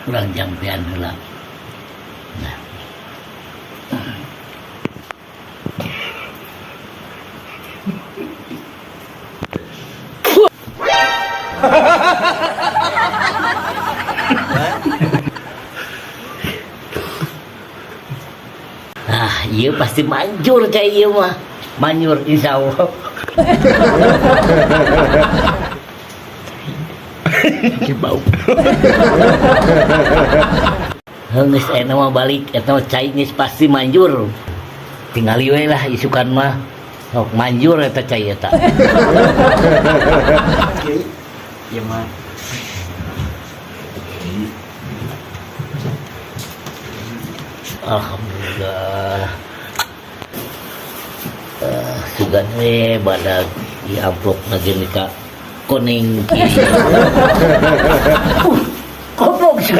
kurang jampian heula. Nah. Ah, iya pasti manjur kayak iya mah. Manjur insya Allah. Bau. Geus eta mah balik eta mah cai geus pasti manjur. Tinggal we lah isukan mah. Sok manjur eta cai eta. Iya mah. Alhamdulillah. Sugan we badag di amplop na gini ka kuning.